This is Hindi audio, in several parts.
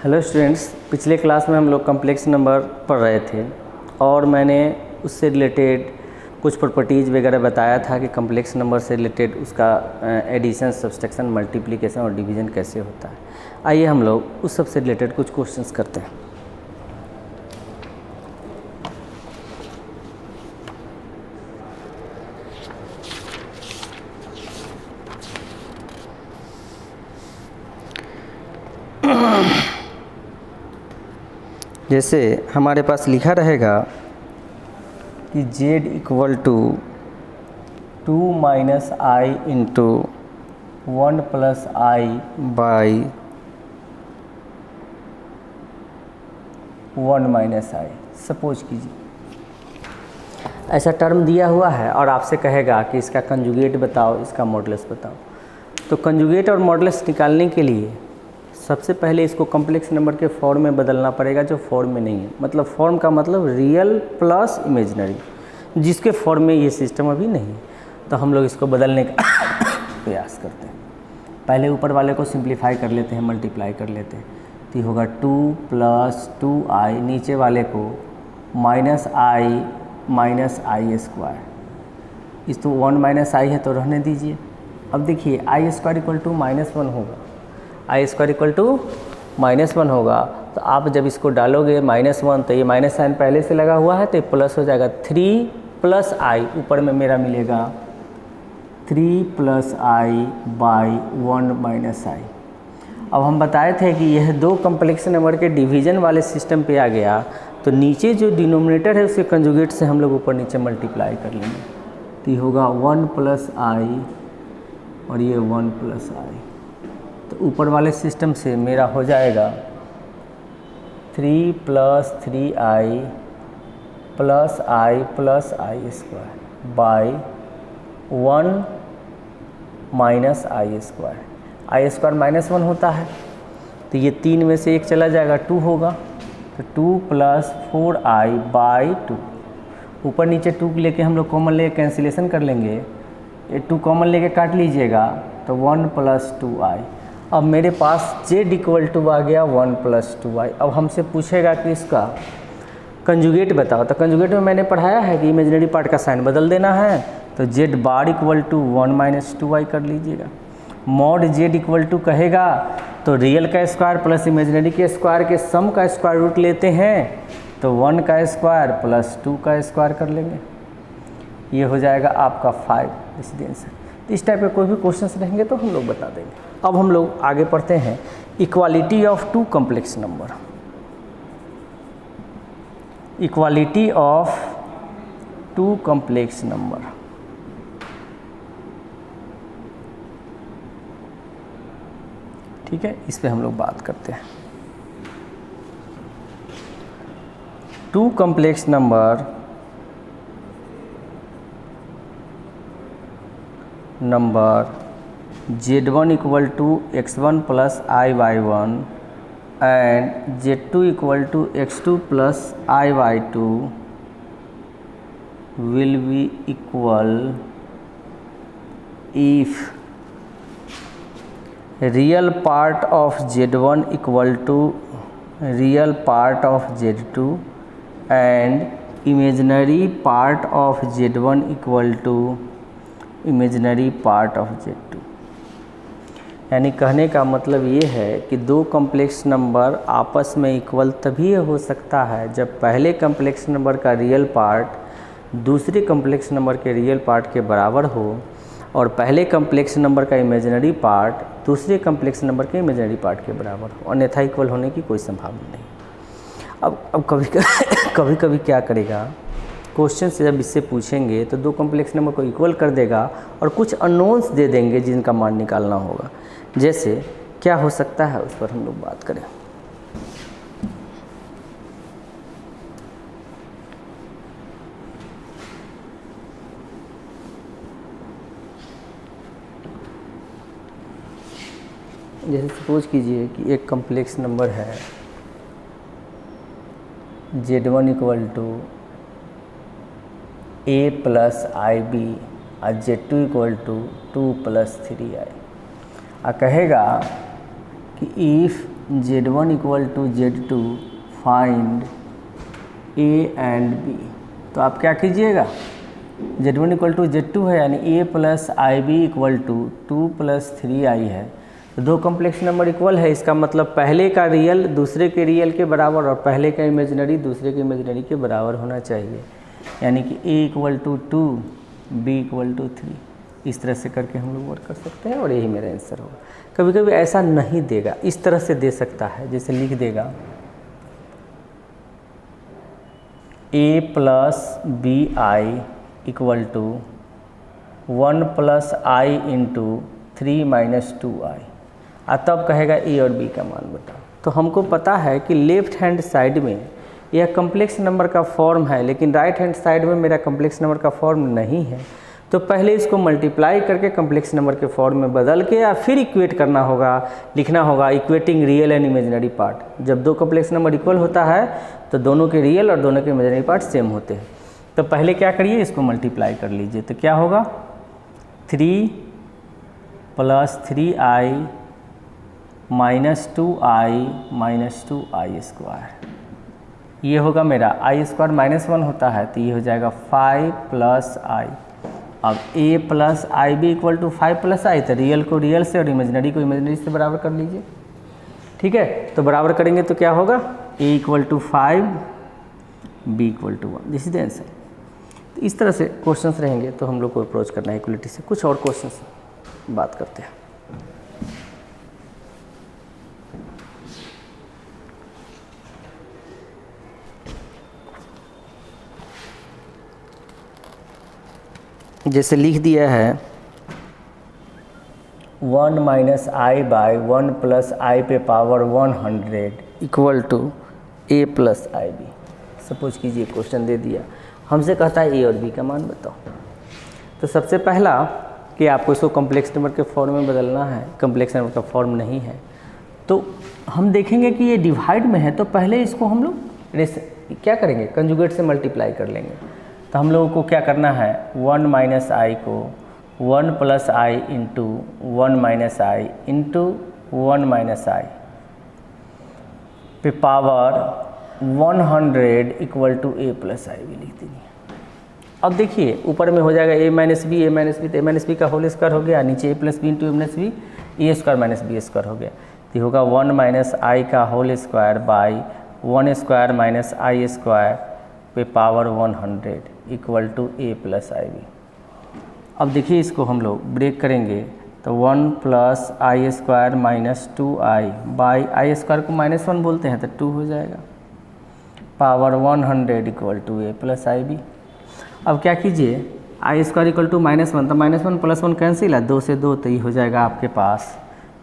हेलो स्टूडेंट्स, पिछले क्लास में हम लोग कम्प्लेक्स नंबर पढ़ रहे थे और मैंने उससे रिलेटेड कुछ प्रॉपर्टीज़ वगैरह बताया था कि कम्प्लेक्स नंबर से रिलेटेड उसका एडिशन, सब्सट्रैक्शन, मल्टीप्लिकेशन और डिवीज़न कैसे होता है। आइए हम लोग उस सब से रिलेटेड कुछ क्वेश्चंस करते हैं। जैसे हमारे पास लिखा रहेगा कि z equal to 2 minus i into 1 plus i by 1 minus i. Suppose कीजिए ऐसा टर्म दिया हुआ है और आपसे कहेगा कि इसका कंजुगेट बताओ, इसका मॉडुलस बताओ। तो कंजुगेट और मॉडुलस निकालने के लिए सबसे पहले इसको कम्प्लेक्स नंबर के फॉर्म में बदलना पड़ेगा, जो फॉर्म में नहीं है। मतलब फॉर्म का मतलब रियल प्लस इमेजिनरी, जिसके फॉर्म में ये सिस्टम अभी नहीं है। तो हम लोग इसको बदलने का प्रयास करते हैं। पहले ऊपर वाले को सिंप्लीफाई कर लेते हैं, मल्टीप्लाई कर लेते हैं। तो ये होगा 2 + 2i, नीचे वाले को माइनस आई स्क्वायर। इस तो 1 माइनस आई है तो रहने दीजिए। अब देखिए आई स्क्वायर इक्वल टू -1 होगा, आई स्क्वायर इक्वल टू -1 होगा। तो आप जब इसको डालोगे -1 तो ये माइनस साइन पहले से लगा हुआ है तो ये प्लस हो जाएगा। 3 + i, ऊपर में मेरा मिलेगा 3 + i बाई 1 माइनस आई। अब हम बताए थे कि यह दो कम्प्लेक्स नंबर के डिवीज़न वाले सिस्टम पे आ गया तो नीचे जो डिनोमिनेटर है उसके कंजुगेट से हम लोग ऊपर नीचे मल्टीप्लाई कर लेंगे। तो ये होगा 1 + i और ये 1 + i। तो ऊपर वाले सिस्टम से मेरा हो जाएगा 3 + 3i + i square by 1 minus i square. I square -1 होता है तो ये 3 में से 1 चला जाएगा, 2 होगा। तो 2 + 4i बाई 2। ऊपर नीचे 2 लेके हम लोग कॉमन लेके कैंसिलेशन कर लेंगे। ये 2 कॉमन लेके काट लीजिएगा तो 1 + 2i। अब मेरे पास z इक्वल टू आ गया 1 + 2i। अब हमसे पूछेगा कि इसका कंजुगेट बताओ। तो कंजुगेट में मैंने पढ़ाया है कि इमेजिनरी पार्ट का साइन बदल देना है। तो z bar equal to 1 - 2i कर लीजिएगा। मॉड z इक्वल टू कहेगा तो रियल का स्क्वायर प्लस इमेजिनरी के स्क्वायर के सम का स्क्वायर रूट लेते हैं। तो 1 का स्क्वायर प्लस 2 का स्क्वायर कर लेंगे। ये हो जाएगा आपका 5 रेसिडेंस है। इस टाइप के कोई भी क्वेश्चंस रहेंगे तो हम लोग बता देंगे। अब हम लोग आगे पढ़ते हैं equality of 2 complex number. Equality of 2 complex number. ठीक है, इस पे हम लोग बात करते हैं। 2 complex number z1 equal to x1 + i/1 and z2 equal to x2 + i/2 will be equal if real part of z1 equal to real part of z2 and imaginary part of z1 equal to imaginary part of z2। यानी कहने का मतलब ये है कि दो कम्प्लेक्स नंबर आपस में इक्वल तभी हो सकता है जब पहले कम्प्लेक्स नंबर का रियल पार्ट दूसरे कम्प्लेक्स नंबर के रियल पार्ट के बराबर हो और पहले कम्प्लेक्स नंबर का इमेजिनरी पार्ट दूसरे कम्प्लेक्स नंबर के इमेजिनरी पार्ट के बराबर हो, अन्यथा इक्वल होने की कोई संभावना नहीं। अब कभी कभी क्या करेगा, क्वेश्चन से जब इससे पूछेंगे तो दो कम्प्लेक्स नंबर को इक्वल कर देगा और कुछ अननोन्स दे देंगे जिनका मान निकालना होगा। जैसे क्या हो सकता है उस पर हम लोग बात करें। जैसे सपोज कीजिए कि एक कम्प्लेक्स नंबर है z1 equal to a + ib और z2 इक्वल टू 2 + 3i। कहेगा कि if Z1 equal to Z2 find A and B। तो आप क्या कीजिएगा, Z1 इक्वल टू Z2 है यानी A plus i b equal to 2 plus 3i है। तो दो कॉम्प्लेक्स नंबर इक्वल है, इसका मतलब पहले का रियल दूसरे के रियल के बराबर और पहले का इमेजिनरी दूसरे के इमेजिनरी के बराबर होना चाहिए, यानी कि A equal to 2 B equal to 3। इस तरह से करके हम लोग वर्क कर सकते हैं और यही मेरा आंसर होगा। कभी कभी ऐसा नहीं देगा, इस तरह से दे सकता है, जैसे लिख देगा A plus b i equal to 1 plus i into 3 minus 2i, तब कहेगा A और B का मान बताओ। तो हमको पता है कि लेफ्ट हैंड साइड में यह कम्प्लेक्स नंबर का फॉर्म है, लेकिन राइट हैंड साइड में मेरा कम्प्लेक्स नंबर का फॉर्म नहीं है। तो पहले इसको मल्टीप्लाई करके कम्प्लेक्स नंबर के फॉर्म में बदल के या फिर इक्वेट करना होगा, लिखना होगा equating real and imaginary part. जब दो कम्प्लेक्स नंबर इक्वल होता है तो दोनों के रियल और दोनों के इमेजिनरी पार्ट सेम होते हैं। तो पहले क्या करिए, इसको मल्टीप्लाई कर लीजिए। तो क्या होगा 3 plus 3i minus 2i minus 2i square, ये होगा मेरा i स्क्वायर माइनस 1 होता है तो ये हो जाएगा 5 प्लस i। अब a plus i b equal to 5 plus i, तो रियल को रियल से और इमेजिनरी को इमेजिनरी से बराबर कर लीजिए। ठीक है, तो बराबर करेंगे तो क्या होगा a equal to 5 b equal to 1, this is the answer. तो इस तरह से क्वेश्चंस रहेंगे तो हम लोग को अप्रोच करना है इक्वलिटी से। कुछ और क्वेश्चंस बात करते हैं। जैसे लिख दिया है 1 minus i by 1 plus i पे power 100 equal to a plus i b. Suppose कीजिए क्वेश्चन दे दिया, हमसे कहता है ए और बी का मान बताओ। तो सबसे पहला कि आपको इसको कॉम्प्लेक्स नंबर के फॉर्म में बदलना है, कॉम्प्लेक्स नंबर का फॉर्म नहीं है। तो हम देखेंगे कि ये डिवाइड में है, तो पहले इसको हम लोग क्या करेंगे, कंजुगेट से मल्टीप्लाई कर लेंगे। तो हम लोगों को क्या करना है, 1 माइनस आई को 1 plus i into 1 minus i into 1 minus i पे power 100 equal to a plus i भी लिख देंगे। अब देखिए ऊपर में हो जाएगा a minus b, a minus b, तो a माइनस बी का होल स्क्वायर हो गया, नीचे a plus b into a minus b, a square minus b square हो गया। तो होगा 1 माइनस आई का whole square by 1 square minus i square पे power 100 equal to a plus i b. अब देखिए इसको हम लोग ब्रेक करेंगे तो 1 plus i square minus 2i by i square को माइनस 1 बोलते हैं तो 2 हो जाएगा, power 100 equal to a plus i b. अब क्या कीजिए, i square equal to minus 1, तो माइनस 1 प्लस 1 कैंसिल है, 2 से 2, तो ये हो जाएगा आपके पास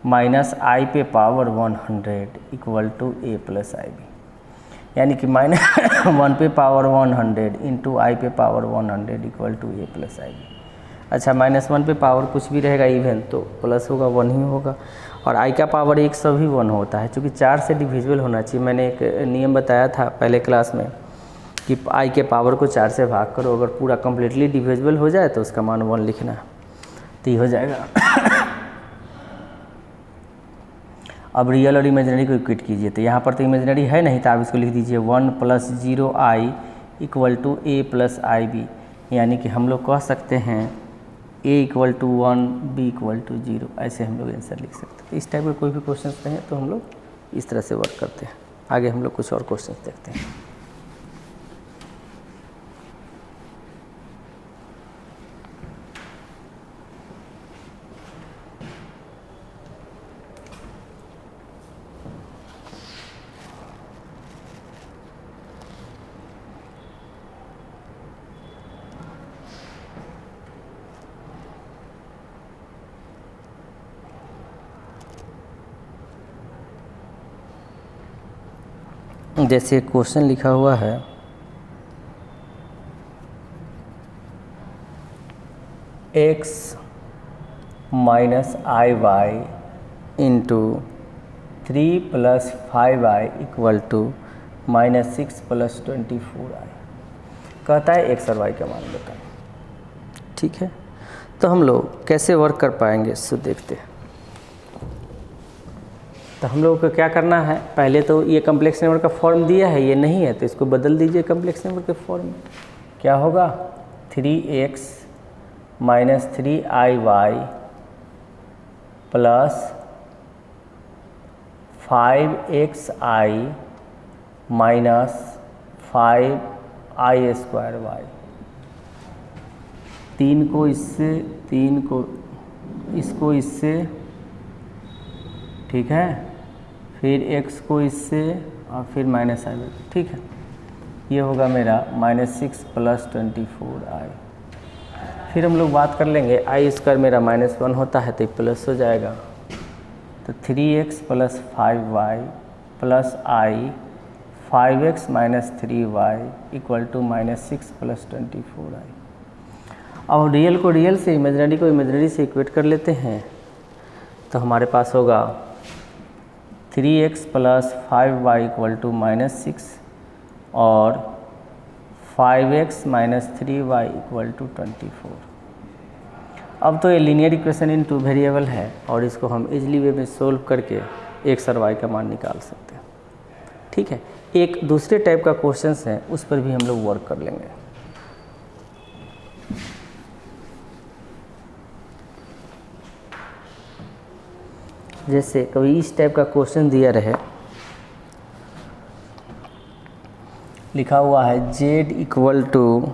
माइनस आई पे power 100 equal to a plus i b, यानी कि माइनस 1 पे पावर 100 इंटू आई पे power 100 equal to a plus i b. अच्छा, माइनस 1 पे पावर कुछ भी रहेगा इवन तो प्लस होगा, 1 ही होगा, और आई का पावर 1 सौ भी 1 होता है, क्योंकि 4 से डिविजिबल होना चाहिए। मैंने एक नियम बताया था पहले क्लास में कि आई के पावर को 4 से भाग करो, अगर पूरा कम्प्लीटली डिविजिबल हो जाए तो उसका मान 1 लिखना, तो ये हो जाएगा। अब रियल और इमेजिनरी को इक्वेट कीजिए, तो यहाँ पर तो इमेजिनरी है नहीं, तो आप इसको लिख दीजिए 1 plus 0i equal to a plus i b, यानी कि हम लोग कह सकते हैं a equal to 1 b equal to 0, ऐसे हम लोग आंसर लिख सकते हैं। तो इस टाइप के कोई भी क्वेश्चन रहे तो हम लोग इस तरह से वर्क करते हैं। आगे हम लोग कुछ और क्वेश्चन देखते हैं। जैसे क्वेश्चन लिखा हुआ है x minus i y into 3 plus 5i equal to minus 6 plus 24i, कहता है x और y का मान बताएं। ठीक है, तो हम लोग कैसे वर्क कर पाएंगे इससे देखते हैं। तो हम लोगों को क्या करना है, पहले तो ये कम्प्लेक्स नंबर का फॉर्म दिया है, ये नहीं है तो इसको बदल दीजिए कम्प्लेक्स नंबर के फॉर्म में। क्या होगा 3x minus 3iy plus 5xi minus 5i square y। 3 को इससे, 3 को इसको इससे, ठीक है, फिर x को इससे और फिर माइनस आई, ठीक है। ये होगा मेरा -6 प्लस 24i। फिर हम लोग बात कर लेंगे आई स्क्वायर मेरा -1 होता है तो प्लस हो जाएगा, तो 3x plus 5y plus i 5x minus 3y equal to -6 plus 24i। अब रियल को रियल से, इमेजनरी को इमेजनरी से इक्वेट कर लेते हैं, तो हमारे पास होगा 3x plus 5y equal to -6 और 5x minus 3y equal to 24। अब तो ये लीनियर इक्वेशन इन 2 वेरिएबल है और इसको हम इजली वे में सोल्व करके x और y का मान निकाल सकते हैं, ठीक है। एक दूसरे टाइप का क्वेश्चंस है, उस पर भी हम लोग वर्क कर लेंगे। जैसे कभी इस टाइप का क्वेश्चन दिया रहे, लिखा हुआ है z equal to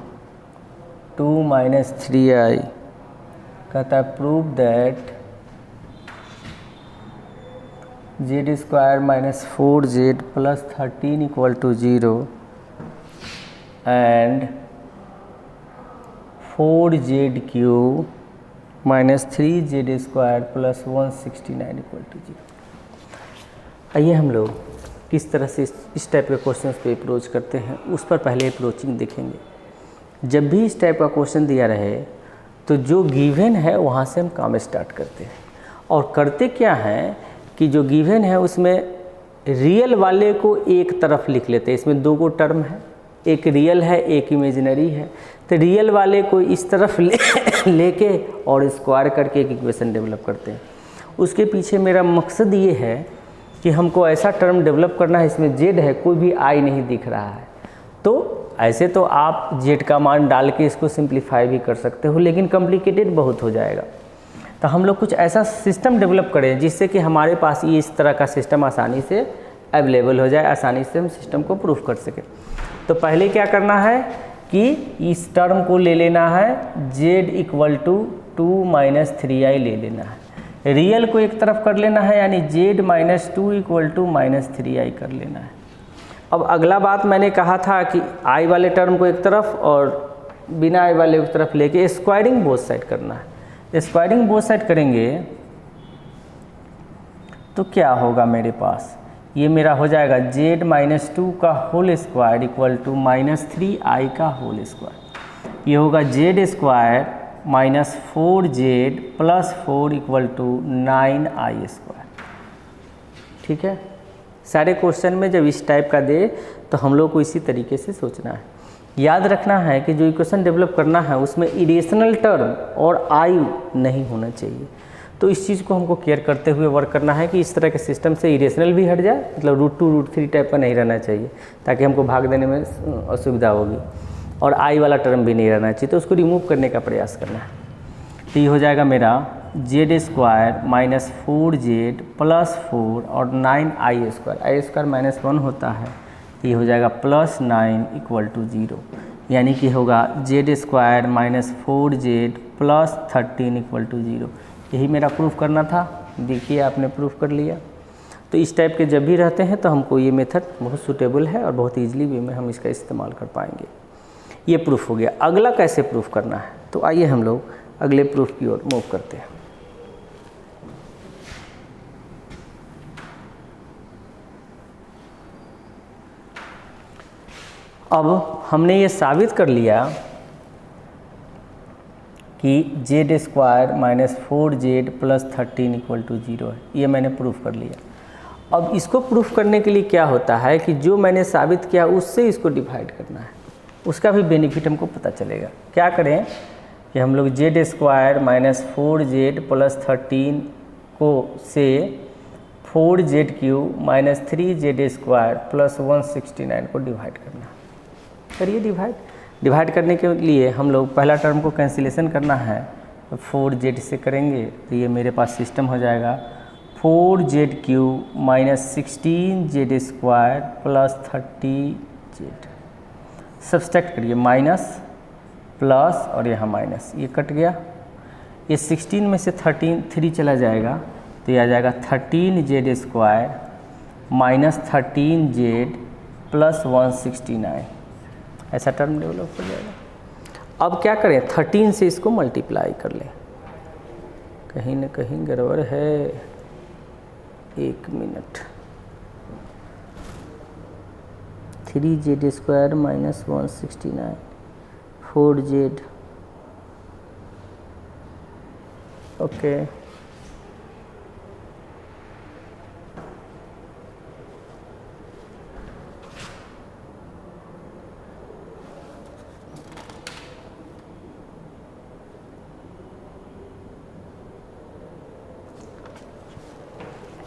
2 minus 3i, कहता है prove that z square minus 4z plus 13 equal to 0 and 4z cube minus 3z square plus 169 equal to 0। आइए हम लोग किस तरह से इस टाइप के क्वेश्चंस पे अप्रोच करते हैं, उस पर पहले अप्रोचिंग देखेंगे। जब भी इस टाइप का क्वेश्चन दिया रहे तो जो गिवन है वहाँ से हम काम स्टार्ट करते हैं, और करते क्या हैं कि जो गिवन है उसमें रियल वाले को एक तरफ लिख लेते हैं। इसमें 2 टर्म है, एक रियल है एक इमेजिनरी है, तो रियल वाले को इस तरफ लेके और स्क्वायर करके एक इक्वेशन डेवलप करते हैं। उसके पीछे मेरा मकसद ये है कि हमको ऐसा टर्म डेवलप करना है इसमें z है, कोई भी i नहीं दिख रहा है। तो ऐसे तो आप z का मान डाल के इसको सिंप्लीफाई भी कर सकते हो, लेकिन कॉम्प्लिकेटेड बहुत हो जाएगा। तो हम लोग कुछ ऐसा सिस्टम डेवलप करें जिससे कि हमारे पास ये इस तरह का सिस्टम आसानी से अवेलेबल हो जाए, आसानी से हम सिस्टम को प्रूफ कर सकें। तो पहले क्या करना है कि इस टर्म को ले लेना है z equal to 2 minus 3i ले लेना है, रियल को एक तरफ कर लेना है, यानी z minus 2 equal to minus 3i कर लेना है। अब अगला बात मैंने कहा था कि i वाले टर्म को एक तरफ और बिना i वाले एक तरफ लेके स्क्वायरिंग बोथ साइड करना है। स्क्वायरिंग बोथ साइड करेंगे तो क्या होगा मेरे पास, ये मेरा हो जाएगा z माइनस 2 का whole square equal to minus 3i का होल स्क्वायर। ये होगा z square minus 4z plus 4 equal to 9i square, ठीक है। सारे क्वेश्चन में जब इस टाइप का दे तो हम लोग को इसी तरीके से सोचना है। याद रखना है कि जो इक्वेशन डेवलप करना है उसमें इरेशनल टर्म और i नहीं होना चाहिए। तो इस चीज़ को हमको केयर करते हुए वर्क करना है कि इस तरह के सिस्टम से इरेशनल भी हट जाए, मतलब √2 √3 टाइप का नहीं रहना चाहिए, ताकि हमको भाग देने में असुविधा होगी, और i वाला टर्म भी नहीं रहना चाहिए, तो उसको रिमूव करने का प्रयास करना है। तो ये हो जाएगा मेरा z square minus 4z plus 4 और 9i square, i square minus 1 होता है, ये हो जाएगा प्लस 9 इक्वल टू 0, यानी कि होगा z square minus 4z plus 13 equal to 0। यही मेरा प्रूफ करना था, देखिए आपने प्रूफ कर लिया। तो इस टाइप के जब भी रहते हैं तो हमको ये मेथड बहुत सूटेबल है और बहुत ईजिली वे में हम इसका इस्तेमाल कर पाएंगे। ये प्रूफ हो गया। अगला कैसे प्रूफ करना है, तो आइए हम लोग अगले प्रूफ की ओर मूव करते हैं। अब हमने ये साबित कर लिया कि z square minus 4z plus 13 equal to 0 है, ये मैंने प्रूफ कर लिया। अब इसको प्रूफ करने के लिए क्या होता है कि जो मैंने साबित किया उससे इसको डिवाइड करना है, उसका भी बेनिफिट हमको पता चलेगा। क्या करें कि हम लोग z square minus 4z plus 13 को से 4z³ माइनस 3z² प्लस 169 को डिवाइड करना। करिए डिवाइड करने के लिए हम लोग पहला टर्म को कैंसिलेशन करना है, तो 4z से करेंगे तो ये मेरे पास सिस्टम हो जाएगा 4z³ minus 16z² plus 30z। Subtract करिए, माइनस प्लस और यहाँ माइनस, ये कट गया। ये 16 में से 3 चला जाएगा तो ये आ जाएगा 13z² माइनस 13z प्लस 169। ऐसा टर्म डेवलप हो जाएगा। अब क्या करें, 13 से इसको मल्टीप्लाई कर लें। कहीं ना कहीं गड़बड़ है, एक minute. 3z² minus 169 4z, okay.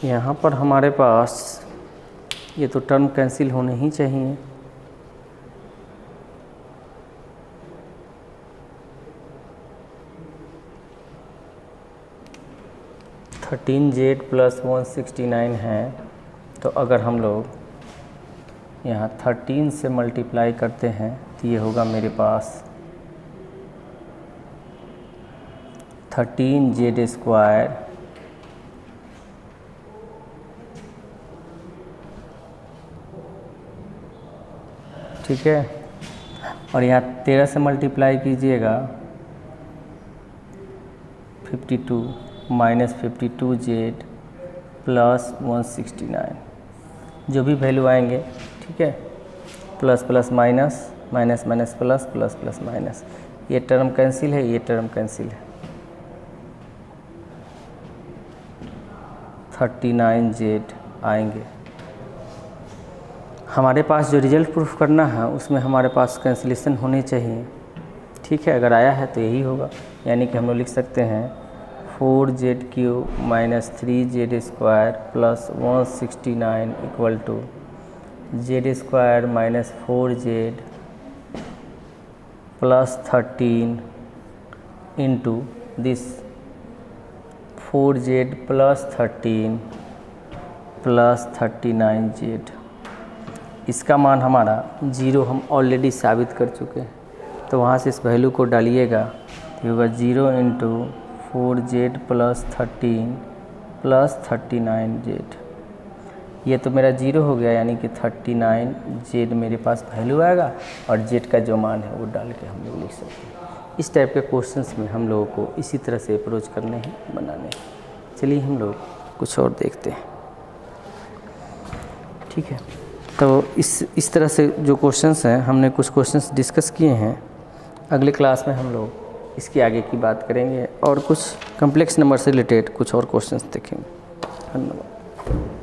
यहाँ पर हमारे पास ये तो टर्म कैंसिल होने ही चाहिए। (13z प्लस 169 है, तो अगर हम लोग यहाँ 13 से मल्टीप्लाई करते हैं तो ये होगा मेरे पास 13z², ठीक है। और यहाँ 13 से मल्टीप्लाई कीजिएगा 52 माइनस 52z प्लस 169, जो भी वैल्यू आएंगे, ठीक है। Plus plus minus, minus minus plus, plus plus minus, ये टर्म कैंसिल है, ये टर्म कैंसिल है। 39z आएंगे। हमारे पास जो रिजल्ट प्रूफ करना है उसमें हमारे पास कैंसिलेशन होने चाहिए, ठीक है। अगर आया है तो यही होगा, यानी कि हम लोग लिख सकते हैं 4z³ minus 3z² plus 169 equal to z² minus 4z plus 13 into this 4z plus 13 plus 39z। इसका मान हमारा 0 हम ऑलरेडी साबित कर चुके हैं, तो वहाँ से इस वैल्यू को डालिएगा तो होगा 0 into 4z plus 13 plus 39z। ये तो मेरा 0 हो गया, यानी कि 39z मेरे पास वैल्यू आएगा और z का जो मान है वो डाल के हम लोग लिख सकते हैं। इस टाइप के क्वेश्चंस में हम लोगों को इसी तरह से अप्रोच करने हैं, बनाने हैं। चलिए हम लोग कुछ और देखते हैं, ठीक है। तो इस तरह से जो क्वेश्चंस हैं, हमने कुछ क्वेश्चंस डिस्कस किए हैं। अगले क्लास में हम लोग इसकी आगे की बात करेंगे और कुछ कॉम्प्लेक्स नंबर से रिलेटेड कुछ और क्वेश्चंस देखेंगे। धन्यवाद।